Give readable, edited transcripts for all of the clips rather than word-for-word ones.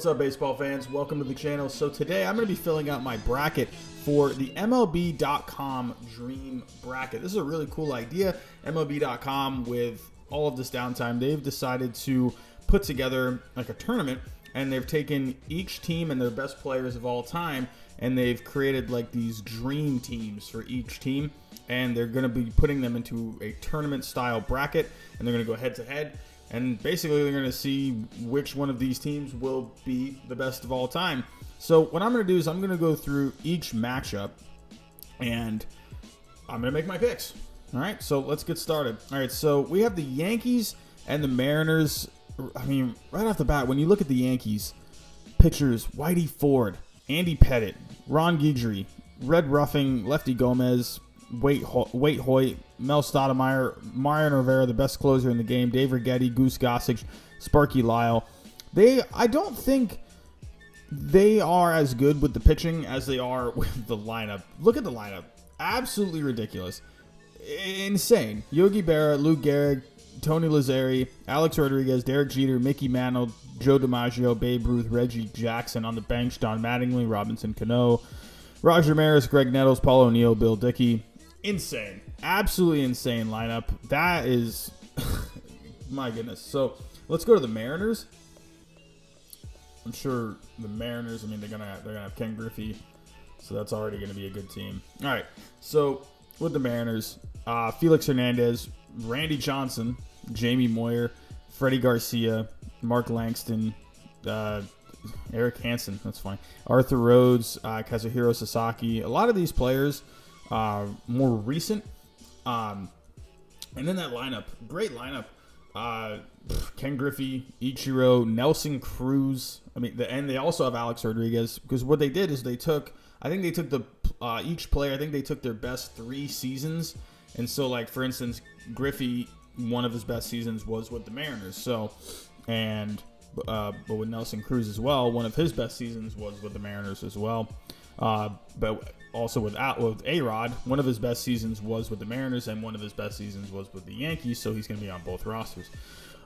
What's up, baseball fans? Welcome to the channel. So today I'm going to be filling out my bracket for the MLB.com Dream Bracket. This is a really cool idea. MLB.com, with all of this downtime, they've decided to put together like a tournament, and they've taken each team and their best players of all time, and they've created like these dream teams for each team, and they're going to be putting them into a tournament style bracket, and they're going to go head to head. And basically, they're going to see which one of these teams will be the best of all time. So what I'm going to do is I'm going to go through each matchup, and I'm going to make my picks. All right, so let's get started. All right, so we have the Yankees and the Mariners. I mean, right off the bat, when you look at the Yankees, pitchers Whitey Ford, Andy Pettitte, Ron Guidry, Red Ruffing, Lefty Gomez, Waite Hoyt, Mel Stoudemire, Mariano Rivera, the best closer in the game, Dave Righetti, Goose Gossage, Sparky Lyle. I don't think they are as good with the pitching as they are with the lineup. Look at the lineup. Absolutely ridiculous. Insane. Yogi Berra, Lou Gehrig, Tony Lazzeri, Alex Rodriguez, Derek Jeter, Mickey Mantle, Joe DiMaggio, Babe Ruth, Reggie Jackson on the bench, Don Mattingly, Robinson Cano, Roger Maris, Greg Nettles, Paul O'Neill, Bill Dickey. Insane. Absolutely insane lineup. That is, my goodness. So let's go to the Mariners. I'm sure the Mariners, I mean, they're gonna have Ken Griffey, so that's already gonna be a good team. All right. So with the Mariners, Felix Hernandez, Randy Johnson, Jamie Moyer, Freddie Garcia, Mark Langston, Eric Hansen, that's fine, Arthur Rhodes, Kazuhiro Sasaki. A lot of these players more recent. And then that lineup, great lineup. Ken Griffey, Ichiro, Nelson Cruz. I mean, and they also have Alex Rodriguez, because what they did is they took each player, I think they took their best 3 seasons. And so, like, for instance, Griffey, one of his best seasons was with the Mariners. So, but with Nelson Cruz as well, one of his best seasons was with the Mariners as well. But also with A-Rod, one of his best seasons was with the Mariners, and one of his best seasons was with the Yankees, so he's going to be on both rosters.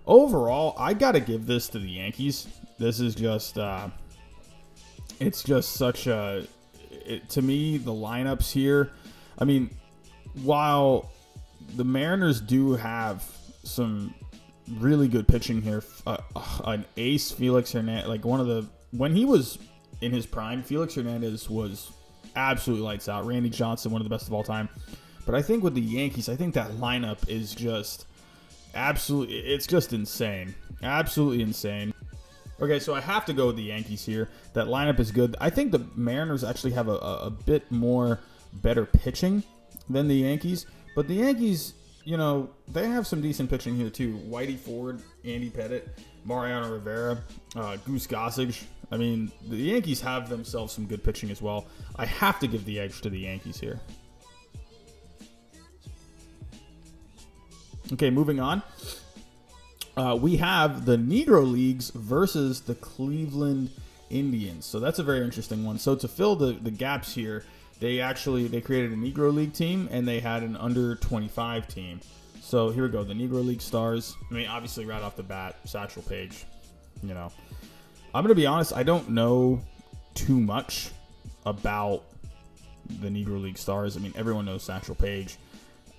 Overall, I got to give this to the Yankees. This is just, it's just such a, to me, the lineups here, I mean, while the Mariners do have some really good pitching here, an ace, Felix Hernandez, like when he was in his prime, Felix Hernandez was absolutely lights out. Randy Johnson, one of the best of all time. But I think with the Yankees, I think that lineup is just absolutely, it's just insane. Absolutely insane. Okay, so I have to go with the Yankees here. That lineup is good. I think the Mariners actually have a bit more better pitching than the Yankees. But the Yankees, you know, they have some decent pitching here too. Whitey Ford, Andy Pettitte, Mariano Rivera, Goose Gossage. I mean, the Yankees have themselves some good pitching as well. I have to give the edge to the Yankees here. Okay, moving on. We have the Negro Leagues versus the Cleveland Indians. So that's a very interesting one. So to fill the gaps here, they created a Negro League team, and they had an under 25 team. So here we go. The Negro League stars. I mean, obviously right off the bat, Satchel Paige, you know. I'm going to be honest, I don't know too much about the Negro League stars. I mean, everyone knows Satchel Paige.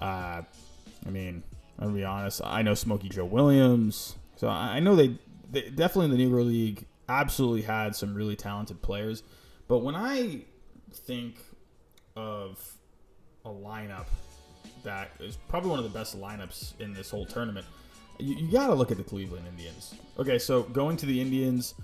I mean, I'm going to be honest, I know Smokey Joe Williams. So I know they definitely in the Negro League absolutely had some really talented players. But when I think of a lineup that is probably one of the best lineups in this whole tournament, you got to look at the Cleveland Indians. Okay, so going to the Indians,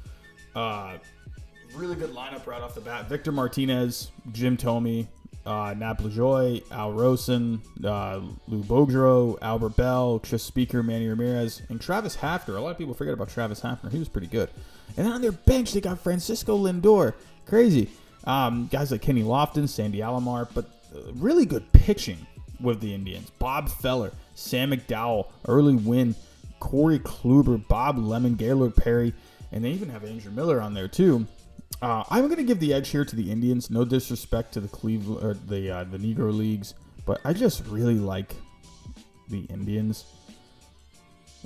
really good lineup right off the bat. Victor Martinez, Jim Thome, Nap Lajoie, Al Rosen, Lou Boudreau, Albert Bell, Chris Speaker, Manny Ramirez, and Travis Hafner. A lot of people forget about Travis Hafner. He was pretty good. And then on their bench, they got Francisco Lindor. Crazy. Guys like Kenny Lofton, Sandy Alomar, but really good pitching with the Indians. Bob Feller, Sam McDowell, Early Wynn, Corey Kluber, Bob Lemon, Gaylord Perry, and they even have Andrew Miller on there too. I'm going to give the edge here to the Indians. No disrespect to the Cleveland or the Negro Leagues, but I just really like the Indians.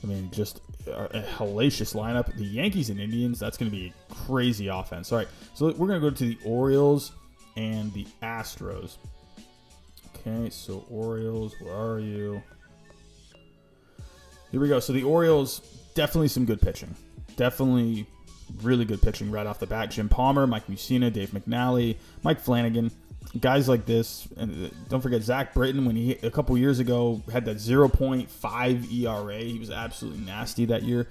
I mean, just a hellacious lineup. The Yankees and Indians, that's going to be crazy offense. All right, so we're going to go to the Orioles and the Astros. Okay, so Orioles, where are you? Here we go. So the Orioles, definitely some good pitching. Definitely really good pitching right off the bat. Jim Palmer, Mike Mussina, Dave McNally, Mike Flanagan. Guys like this, and don't forget Zach Britton when he a couple years ago had that 0.5 ERA. He was absolutely nasty that year.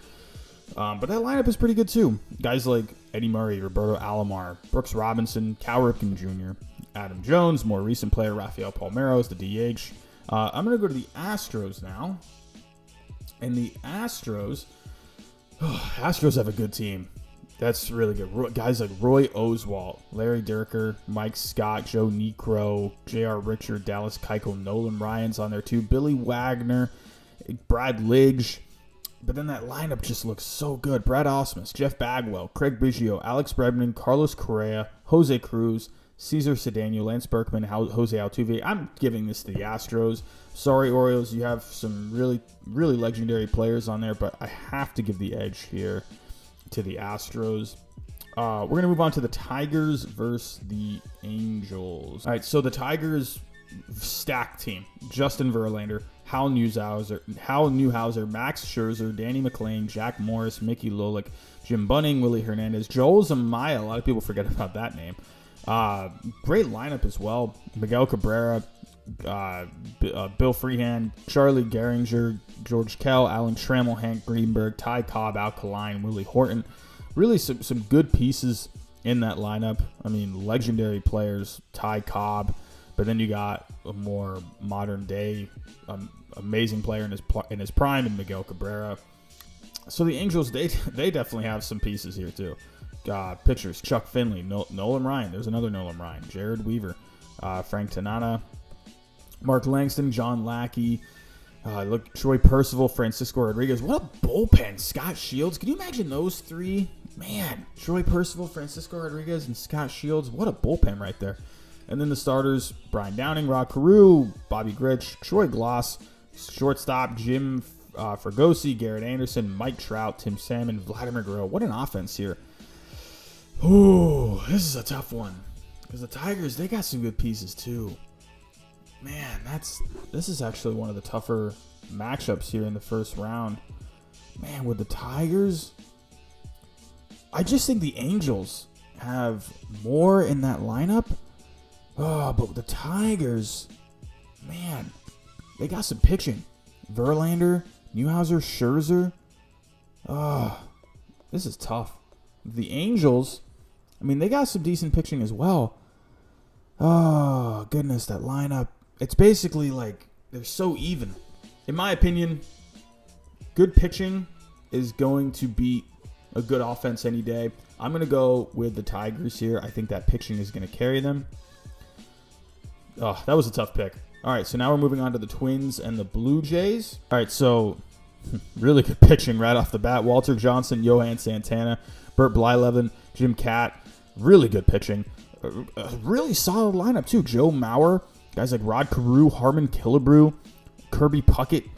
But that lineup is pretty good too. Guys like Eddie Murray, Roberto Alomar, Brooks Robinson, Cal Ripken Jr., Adam Jones, more recent player Rafael Palmeiro, the DH. I'm going to go to the Astros now. And the Astros have a good team. That's really good. Guys like Roy Oswalt, Larry Dierker, Mike Scott, Joe Niekro, J.R. Richard, Dallas Keuchel, Nolan Ryan's on there too, Billy Wagner, Brad Lidge. But then that lineup just looks so good. Brad Ausmus, Jeff Bagwell, Craig Biggio, Alex Bregman, Carlos Correa, Jose Cruz, Cesar Cedeno, Lance Berkman, Jose Altuve. I'm giving this to the Astros. Sorry, Orioles, you have some really, really legendary players on there, but I have to give the edge here to the Astros. We're going to move on to the Tigers versus the Angels. All right, so the Tigers stacked team. Justin Verlander, Hal Newhouser, Max Scherzer, Danny McClain, Jack Morris, Mickey Lolick, Jim Bunning, Willie Hernandez, Joel Zamaya. A lot of people forget about that name. Great lineup as well. Miguel Cabrera, Bill Freehan, Charlie Gehringer, George Kell, Alan Trammell, Hank Greenberg, Ty Cobb, Al Kaline, Willie Horton. Really some good pieces in that lineup. I mean, legendary players, Ty Cobb, but then you got a more modern day amazing player in his prime in Miguel Cabrera. So the Angels, they definitely have some pieces here too. Pitchers, Chuck Finley, Nolan Ryan. There's another Nolan Ryan. Jared Weaver, Frank Tanana, Mark Langston, John Lackey, Troy Percival, Francisco Rodriguez. What a bullpen. Scott Shields. Can you imagine those three? Man, Troy Percival, Francisco Rodriguez, and Scott Shields. What a bullpen right there. And then the starters, Brian Downing, Rod Carew, Bobby Grich, Troy Gloss, shortstop, Jim Fregosi, Garrett Anderson, Mike Trout, Tim Salmon, Vladimir Guerrero. What an offense here. Ooh, this is a tough one. Because the Tigers, they got some good pieces too. Man, this is actually one of the tougher matchups here in the first round. Man, with the Tigers, I just think the Angels have more in that lineup. Oh, but the Tigers, man, they got some pitching. Verlander, Newhouser, Scherzer. Oh, this is tough. The Angels, I mean, they got some decent pitching as well. Oh, goodness, that lineup. It's basically like they're so even. In my opinion, good pitching is going to beat a good offense any day. I'm going to go with the Tigers here. I think that pitching is going to carry them. Oh, that was a tough pick. All right, so now we're moving on to the Twins and the Blue Jays. All right, so really good pitching right off the bat. Walter Johnson, Johan Santana, Bert Blyleven, Jim Catt. Really good pitching. A really solid lineup, too. Joe Mauer, guys like Rod Carew, Harmon Killebrew, Kirby Puckett.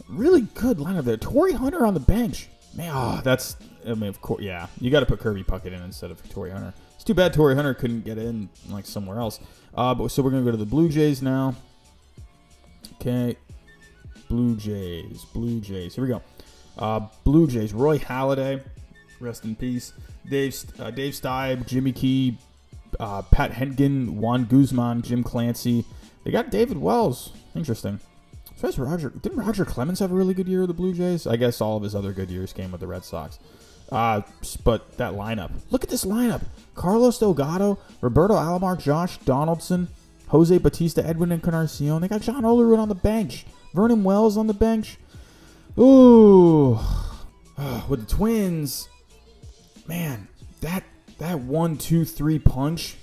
Really good lineup there. Torrey Hunter on the bench. Man, of course, yeah. You got to put Kirby Puckett in instead of Torrey Hunter. It's too bad Torrey Hunter couldn't get in like somewhere else. So we're going to go to the Blue Jays now. Okay. Blue Jays. Here we go. Blue Jays. Roy Halladay. Rest in peace. Dave Stieb, Jimmy Key, Pat Hennigan, Juan Guzman, Jim Clancy. They got David Wells. Interesting. Didn't Roger Clemens have a really good year with the Blue Jays? I guess all of his other good years came with the Red Sox. But that lineup. Look at this lineup. Carlos Delgado, Roberto Alomar, Josh Donaldson, Jose Bautista, Edwin Encarnacion. They got John Olerud on the bench. Vernon Wells on the bench. Ooh. With the Twins, man, that 1-2-3 punch.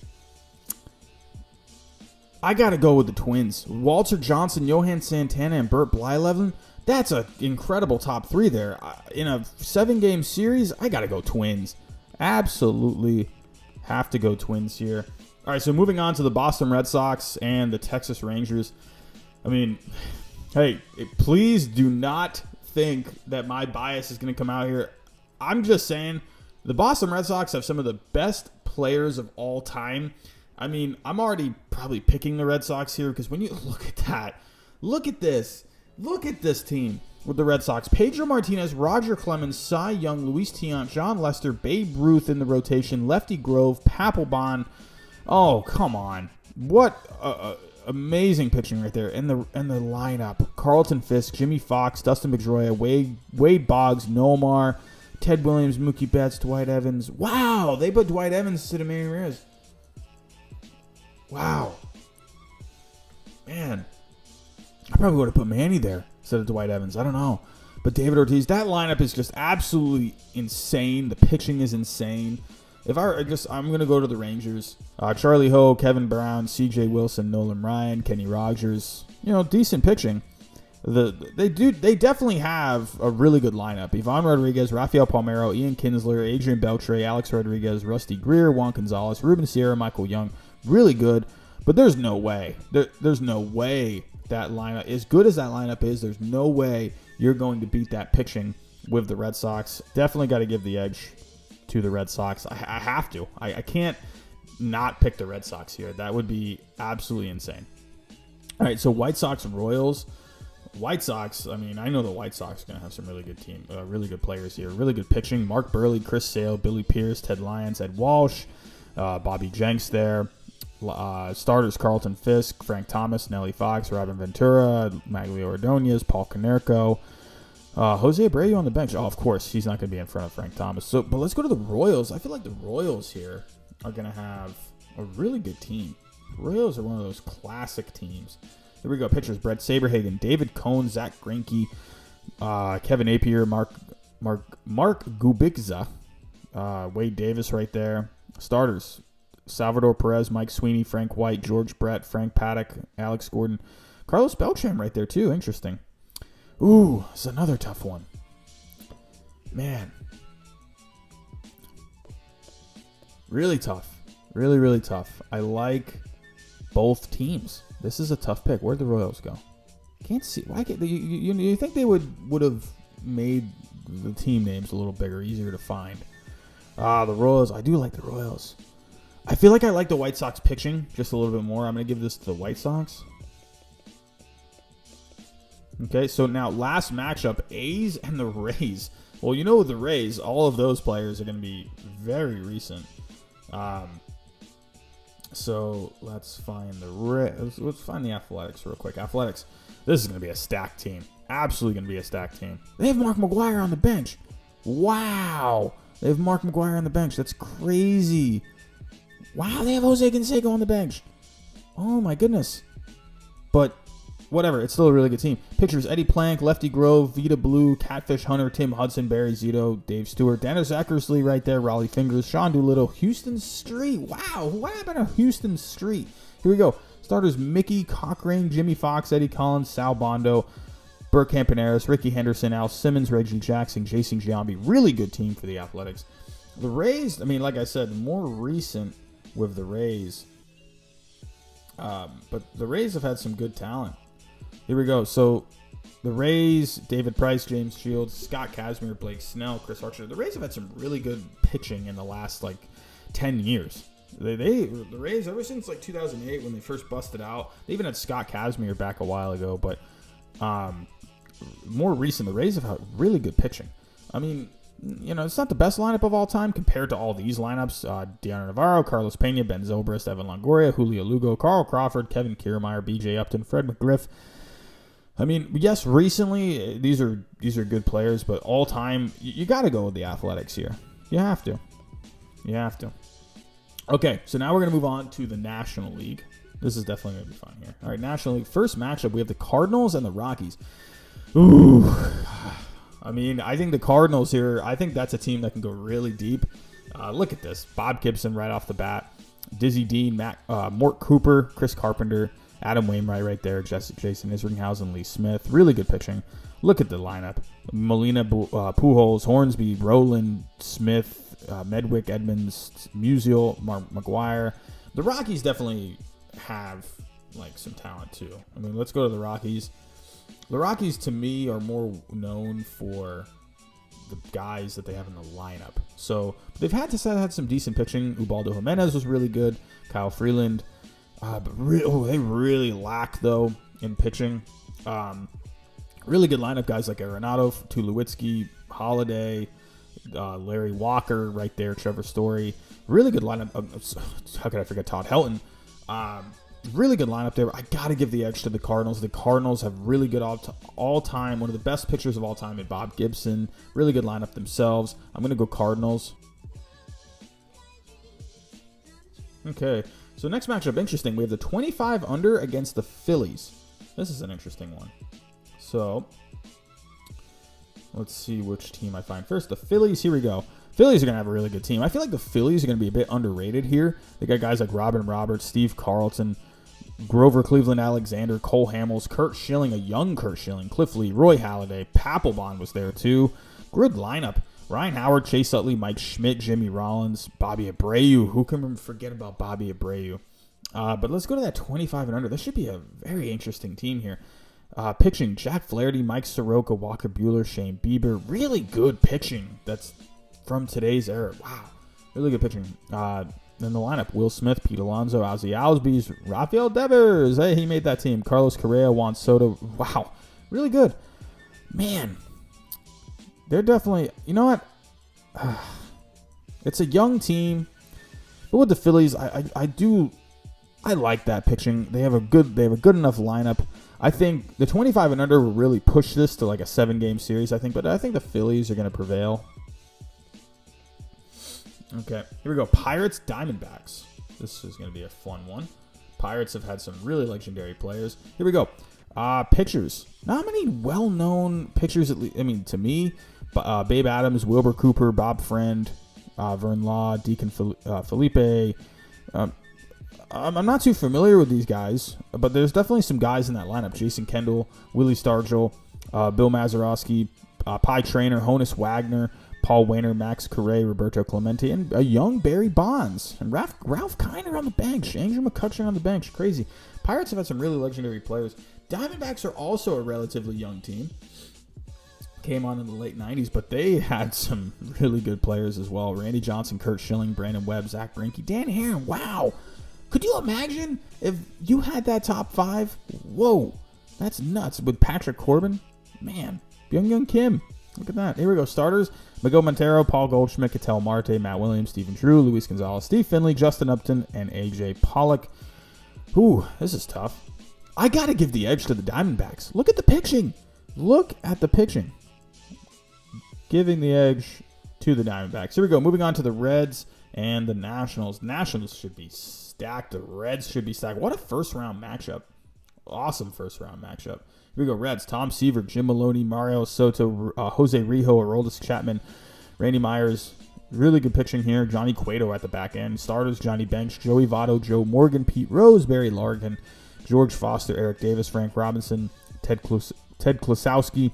I got to go with the Twins. Walter Johnson, Johan Santana, and Bert Blyleven. That's an incredible top three there. In a 7-game series, I got to go Twins. Absolutely have to go Twins here. All right, so moving on to the Boston Red Sox and the Texas Rangers. I mean, hey, please do not think that my bias is going to come out here. I'm just saying the Boston Red Sox have some of the best players of all time. I mean, I'm already probably picking the Red Sox here because when you look at that, look at this team with the Red Sox. Pedro Martinez, Roger Clemens, Cy Young, Luis Tiant, John Lester, Babe Ruth in the rotation, Lefty Grove, Papelbon. Oh, come on. What amazing pitching right there. And the lineup. Carlton Fisk, Jimmy Fox, Dustin Pedroia, Wade Boggs, Nomar, Ted Williams, Mookie Betts, Dwight Evans. Wow, they put Dwight Evans instead of Manny Ramirez. Wow. Man, I probably would have put Manny there instead of Dwight Evans. I don't know. But David Ortiz, that lineup is just absolutely insane. The pitching is insane. I'm going to go to the Rangers. Charlie Ho, Kevin Brown, C.J. Wilson, Nolan Ryan, Kenny Rogers. Decent pitching. They definitely have a really good lineup. Ivan Rodriguez, Rafael Palmeiro, Ian Kinsler, Adrian Beltre, Alex Rodriguez, Rusty Greer, Juan Gonzalez, Ruben Sierra, Michael Young. Really good. But there's no way. There's no way that lineup, as good as that lineup is, there's no way you're going to beat that pitching with the Red Sox. Definitely got to give the edge to the Red Sox. I have to. I can't not pick the Red Sox here. That would be absolutely insane. All right, so White Sox and Royals. White Sox, I mean, I know the White Sox are going to have some really good players here. Really good pitching. Mark Burley, Chris Sale, Billy Pierce, Ted Lyons, Ed Walsh, Bobby Jenks there. Starters Carlton Fisk, Frank Thomas, Nelly Fox, Robin Ventura, Maglio Ordonez, Paul Konerko, Jose Abreu on the bench. Oh, of course, he's not going to be in front of Frank Thomas. But let's go to the Royals. I feel like the Royals here are going to have a really good team. Royals are one of those classic teams. Here we go. Pitchers: Brett Saberhagen, David Cohn, Zach Greinke, Kevin Napier, Mark Gubicza, Wade Davis right there. Starters: Salvador Perez, Mike Sweeney, Frank White, George Brett, Frank Paddock, Alex Gordon, Carlos Beltran right there too. Interesting. Ooh, it's another tough one. Man. Really tough. Really, really tough. I like both teams. This is a tough pick. Where'd the Royals go? Can't see. Why can't you think they would have made the team names a little bigger, easier to find? The Royals. I do like the Royals. I feel like I like the White Sox pitching just a little bit more. I'm going to give this to the White Sox. Okay, so now last matchup, A's and the Rays. Well, the Rays, all of those players are going to be very recent. So let's find the Rays. Let's find the Athletics real quick. Athletics. This is going to be a stacked team. Absolutely going to be a stacked team. They have Mark McGwire on the bench. Wow. They have Mark McGwire on the bench. That's crazy. Wow, they have Jose Canseco on the bench. Oh, my goodness. But whatever, it's still a really good team. Pitchers: Eddie Plank, Lefty Grove, Vita Blue, Catfish Hunter, Tim Hudson, Barry Zito, Dave Stewart, Dennis Eckersley right there, Raleigh Fingers, Sean Doolittle, Houston Street. Wow, what happened to Houston Street? Here we go. Starters: Mickey Cochrane, Jimmy Fox, Eddie Collins, Sal Bondo, Burke Campaneris, Ricky Henderson, Al Simmons, Reggie Jackson, Jason Giambi. Really good team for the Athletics. The Rays, I mean, like I said, more recent with the Rays. But the Rays have had some good talent. Here we go. So the Rays: David Price, James Shields, Scott Kazmir, Blake Snell, Chris Archer. The Rays have had some really good pitching in the last 10 years. The Rays, ever since 2008 when they first busted out, they even had Scott Kazmir back a while ago. But more recent, the Rays have had really good pitching. I mean, it's not the best lineup of all time compared to all these lineups. Deanna Navarro, Carlos Pena, Ben Zobrist, Evan Longoria, Julio Lugo, Carl Crawford, Kevin Kiermaier, B.J. Upton, Fred McGriff. I mean, yes, recently these are good players, but all time you got to go with the Athletics here. You have to. Okay, so now we're gonna move on to the National League. This is definitely gonna be fun here. All right, National League first matchup. We have the Cardinals and the Rockies. Ooh. I mean, I think the Cardinals here, I think that's a team that can go really deep. Look at this. Bob Gibson right off the bat. Dizzy Dean, Mort Cooper, Chris Carpenter, Adam Wainwright right there, Jason Isringhausen, Lee Smith. Really good pitching. Look at the lineup. Molina, Pujols, Hornsby, Rowland, Smith, Medwick, Edmonds, Musial, McGuire. The Rockies definitely have some talent too. I mean, let's go to the Rockies. The Rockies, to me, are more known for the guys that they have in the lineup. So they've had some decent pitching. Ubaldo Jimenez was really good. Kyle Freeland. But they really lack, though, in pitching. Really good lineup, guys like Arenado, Tulowitzki, Holiday, Larry Walker right there, Trevor Story. Really good lineup. How could I forget Todd Helton? Really good lineup there. I got to give the edge to the Cardinals. The Cardinals have really good all-time, one of the best pitchers of all time in Bob Gibson. Really good lineup themselves. I'm going to go Cardinals. Okay, so next matchup, interesting. We have the 25 under against the Phillies. This is an interesting one. So, let's see which team I find first. The Phillies, here we go. Phillies are going to have a really good team. I feel like the Phillies are going to be a bit underrated here. They got guys like Robin Roberts, Steve Carlton, Grover Cleveland Alexander, Cole Hamels, Kurt Schilling, a young Kurt Schilling, Cliff Lee, Roy Halladay, Papelbon was there too. Good lineup. Ryan Howard, Chase Utley, Mike Schmidt, Jimmy Rollins, Bobby Abreu. Who can forget about Bobby Abreu? But let's go to that 25 and under. This should be a very interesting team here. Pitching, Jack Flaherty, Mike Soroka, Walker Buehler, Shane Bieber. Really good pitching. That's from today's era. Wow. Really good pitching. Then the lineup, Will Smith, Pete Alonso, Ozzie Albies, Rafael Devers. Hey, he made that team. Carlos Correa, Juan Soto. Wow. Really good. Man. They're definitely, you know what? It's a young team. But with the Phillies, I like that pitching. They have a good enough lineup. I think the 25 and under will really push this to like a 7-game series, I think. But I think the Phillies are going to prevail. Okay, here we go. Pirates, Diamondbacks. This is going to be a fun one. Pirates have had some really legendary players. Here we go. Pitchers. Not many well-known pitchers, at least, I mean, to me. Babe Adams, Wilbur Cooper, Bob Friend, Vern Law, Deacon Felipe. I'm not too familiar with these guys, but there's definitely some guys in that lineup. Jason Kendall, Willie Stargell, Bill Mazeroski, Pie Traynor, Honus Wagner, Paul Wainer, Max Correa, Roberto Clemente, and a young Barry Bonds. And Ralph Kiner on the bench. Andrew McCutcheon on the bench. Crazy. Pirates have had some really legendary players. Diamondbacks are also a relatively young team. Came on in the late 90s, but they had some really good players as well. Randy Johnson, Kurt Schilling, Brandon Webb, Zach Greinke, Dan Haren. Wow. Could you imagine if you had that top 5? Whoa. That's nuts. With Patrick Corbin. Man. Byung-Hyun Kim. Look at that. Here we go. Starters. Miguel Montero, Paul Goldschmidt, Ketel Marte, Matt Williams, Stephen Drew, Luis Gonzalez, Steve Finley, Justin Upton, and A.J. Pollock. Ooh, this is tough. I got to give the edge to the Diamondbacks. Look at the pitching. Look at the pitching. Giving the edge to the Diamondbacks. Here we go. Moving on to the Reds and the Nationals. Nationals should be stacked. The Reds should be stacked. What a first-round matchup. Awesome first-round matchup. Here we go. Reds. Tom Seaver, Jim Maloney, Mario Soto, Jose Rijo, Aroldis Chapman, Randy Myers. Really good pitching here. Johnny Cueto at the back end. Starters, Johnny Bench, Joey Votto, Joe Morgan, Pete Rose, Barry Larkin, George Foster, Eric Davis, Frank Robinson, Ted Klosowski.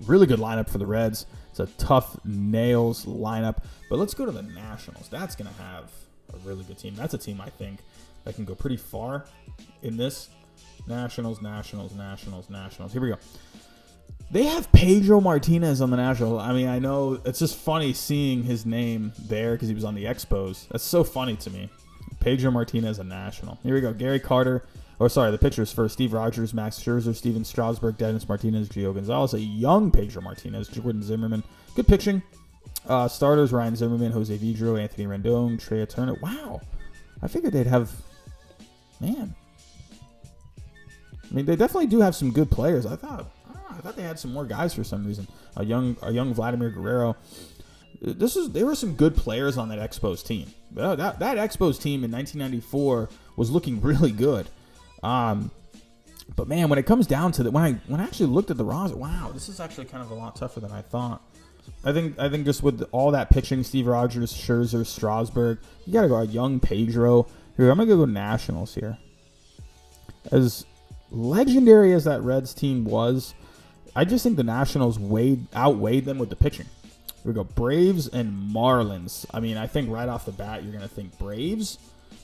Really good lineup for the Reds. It's a tough nails lineup. But let's go to the Nationals. That's going to have a really good team. That's a team I think that can go pretty far in this. Nationals. Here we go. They have Pedro Martinez on the Nationals. I mean, I know it's just funny seeing his name there because he was on the Expos. That's so funny to me. Pedro Martinez, a National. Here we go. Gary Carter. The pitchers first. Steve Rogers, Max Scherzer, Steven Strasburg, Dennis Martinez, Gio Gonzalez. A young Pedro Martinez. Jordan Zimmerman. Good pitching. Starters, Ryan Zimmerman, Jose Vidro, Anthony Rendon, Trea Turner. Wow. I figured they'd have... Man. I mean, they definitely do have some good players. I thought they had some more guys for some reason. A young Vladimir Guerrero. There were some good players on that Expos team. That Expos team in 1994 was looking really good. But man, when it comes down to when I actually looked at the roster, wow, this is actually kind of a lot tougher than I thought. I think just with all that pitching, Steve Rogers, Scherzer, Strasburg, you got to go a young Pedro. Here, I'm gonna go Nationals here. As legendary as that Reds team was, I just think the Nationals outweighed them with the pitching. Here we go. Braves and Marlins. I mean, I think right off the bat, you're going to think Braves,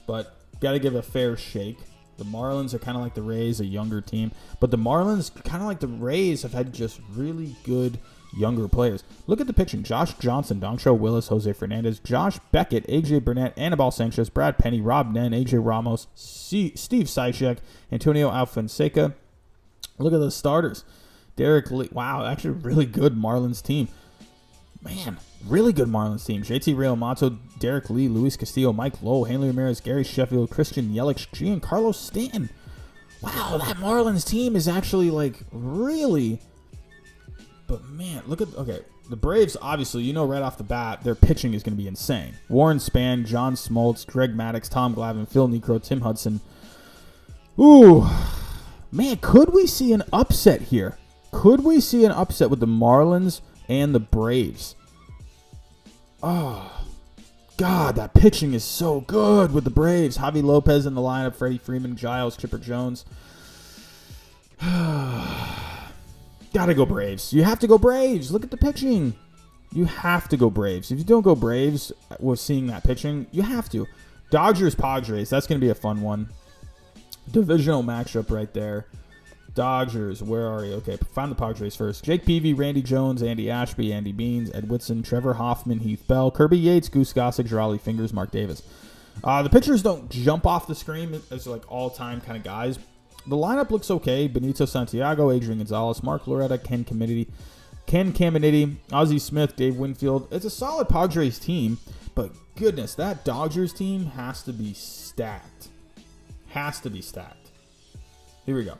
but got to give a fair shake The Marlins are kind of like the Rays, a younger team. But the Marlins, kind of like the Rays, have had just really good younger players. Look at the pitching. Josh Johnson, Dontrelle Willis, Jose Fernandez, Josh Beckett, AJ Burnett, Anibal Sanchez, Brad Penny, Rob Nen, AJ Ramos, Steve Cishek, Antonio Alfonseca. Look at the starters. Derek Lee. Wow, actually really good Marlins team. Man, really good Marlins team. JT Realmuto, Derek Lee, Luis Castillo, Mike Lowell, Hanley Ramirez, Gary Sheffield, Christian Yelich, Giancarlo Stanton. Wow, that Marlins team is actually like really. But man, look at, okay, the Braves, obviously, you know right off the bat, their pitching is going to be insane. Warren Spahn, John Smoltz, Greg Maddux, Tom Glavine, Phil Niekro, Tim Hudson. Ooh, man, could we see an upset here? Could we see an upset with the Marlins and the Braves? Oh, God, that pitching is so good with the Braves. Javi Lopez in the lineup, Freddie Freeman, Giles, Chipper Jones. Gotta go Braves. You have to go Braves. Look at the pitching. You have to go Braves. If you don't go Braves with seeing that pitching, you have to. Dodgers, Padres. That's going to be a fun one. Divisional matchup right there. Dodgers, where are you? Okay, find the Padres first. Jake Peavy, Randy Jones, Andy Ashby, Andy Beans, Ed Whitson, Trevor Hoffman, Heath Bell, Kirby Yates, Goose Gossett, Raleigh Fingers, Mark Davis. The pitchers don't jump off the screen as like all-time kind of guys. The lineup looks okay. Benito Santiago, Adrian Gonzalez, Mark Loretta, Ken Caminiti, Ozzie Smith, Dave Winfield. It's a solid Padres team, but goodness, that Dodgers team has to be stacked. Has to be stacked. Here we go.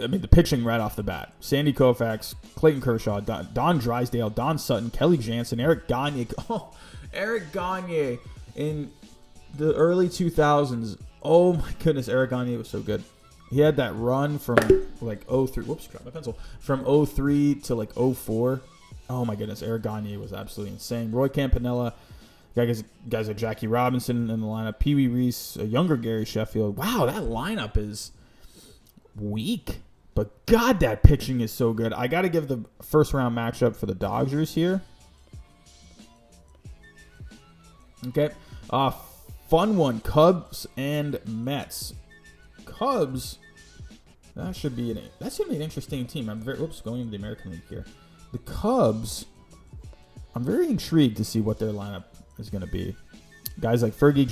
I mean, the pitching right off the bat. Sandy Koufax, Clayton Kershaw, Don Drysdale, Don Sutton, Kelly Jansen, Eric Gagne. Oh, Eric Gagne in the early 2000s. Oh, my goodness. Eric Gagne was so good. He had that run from like 03. Whoops, dropped my pencil. From 03 to like 04. Oh, my goodness. Eric Gagne was absolutely insane. Roy Campanella. Guys like Jackie Robinson in the lineup. Pee Wee Reese, a younger Gary Sheffield. Wow, that lineup is weak. But, God, that pitching is so good. I got to give the first-round matchup for the Dodgers here. Okay. Fun one. Cubs and Mets. Cubs, that should be an interesting team. Going into the American League here. The Cubs, I'm very intrigued to see what their lineup is going to be. Guys like Fergie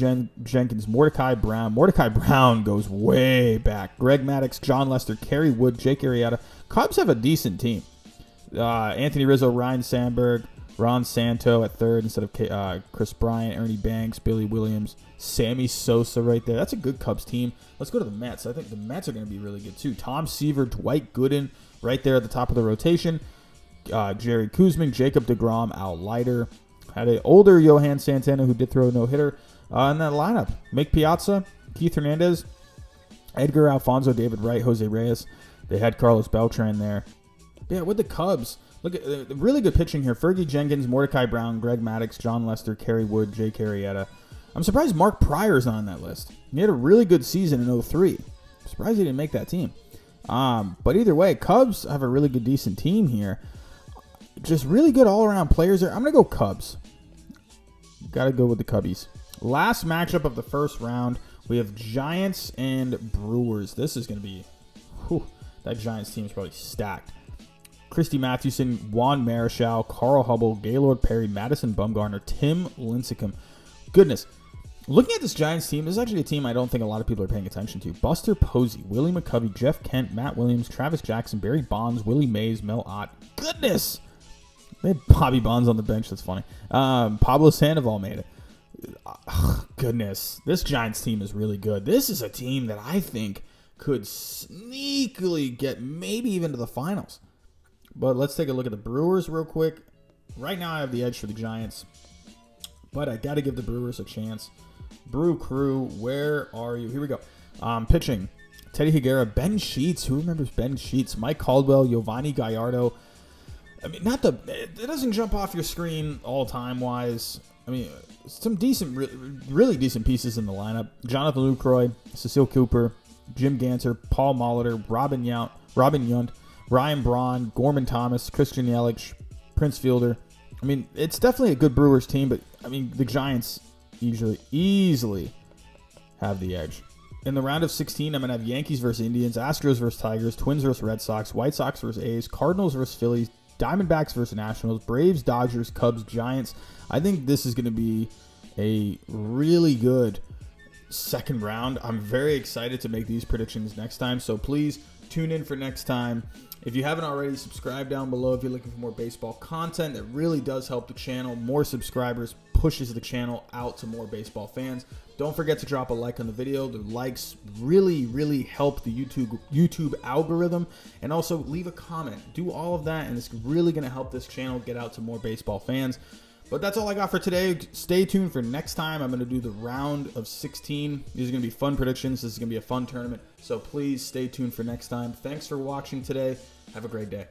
Jenkins, Mordecai Brown. Mordecai Brown goes way back. Greg Maddux, John Lester, Kerry Wood, Jake Arrieta. Cubs have a decent team. Anthony Rizzo, Ryan Sandberg, Ron Santo at third instead of Chris Bryant, Ernie Banks, Billy Williams, Sammy Sosa right there. That's a good Cubs team. Let's go to the Mets. I think the Mets are going to be really good too. Tom Seaver, Dwight Gooden right there at the top of the rotation. Jerry Kuzman, Jacob deGrom, Al Leiter. Had an older Johan Santana who did throw a no-hitter in that lineup. Mick Piazza, Keith Hernandez, Edgar Alfonso, David Wright, Jose Reyes. They had Carlos Beltran there. But yeah, with the Cubs, look at the really good pitching here. Fergie Jenkins, Mordecai Brown, Greg Maddux, John Lester, Kerry Wood, Jake Arrieta. I'm surprised Mark Pryor's not on that list. He had a really good season in 03. I'm surprised he didn't make that team. But either way, Cubs have a really good, decent team here. Just really good all-around players there. I'm going to go Cubs. Got to go with the Cubbies. Last matchup of the first round, we have Giants and Brewers. This is going to be... that Giants team is probably stacked. Christy Mathewson, Juan Marichal, Carl Hubble, Gaylord Perry, Madison Bumgarner, Tim Lincecum. Goodness. Looking at this Giants team, this is actually a team I don't think a lot of people are paying attention to. Buster Posey, Willie McCovey, Jeff Kent, Matt Williams, Travis Jackson, Barry Bonds, Willie Mays, Mel Ott. Goodness! They had Bobby Bonds on the bench. That's funny. Pablo Sandoval made it. Goodness. This Giants team is really good. This is a team that I think could sneakily get maybe even to the finals. But let's take a look at the Brewers real quick. Right now I have the edge for the Giants. But I got to give the Brewers a chance. Brew Crew, where are you? Here we go. Pitching. Teddy Higuera, Ben Sheets. Who remembers Ben Sheets? Mike Caldwell, Giovanni Gallardo. I mean, it doesn't jump off your screen all time wise. I mean, some decent, really decent pieces in the lineup. Jonathan Lucroy, Cecile Cooper, Jim Ganser, Paul Molitor, Robin Yount, Ryan Braun, Gorman Thomas, Christian Yelich, Prince Fielder. I mean, it's definitely a good Brewers team, but I mean, the Giants easily have the edge. In the round of 16, I'm going to have Yankees versus Indians, Astros versus Tigers, Twins versus Red Sox, White Sox versus A's, Cardinals versus Phillies, Diamondbacks versus Nationals, Braves, Dodgers, Cubs, Giants. I think this is going to be a really good second round. I'm very excited to make these predictions next time, so please tune in for next time. If you haven't already, subscribe down below if you're looking for more baseball content. That really does help the channel. More subscribers pushes the channel out to more baseball fans. Don't forget to drop a like on the video. The likes really help the YouTube algorithm. And also leave a comment. Do all of that, and it's really going to help this channel get out to more baseball fans. But that's all I got for today. Stay tuned for next time. I'm going to do the round of 16. These are going to be fun predictions. This is going to be a fun tournament. So please stay tuned for next time. Thanks for watching today. Have a great day.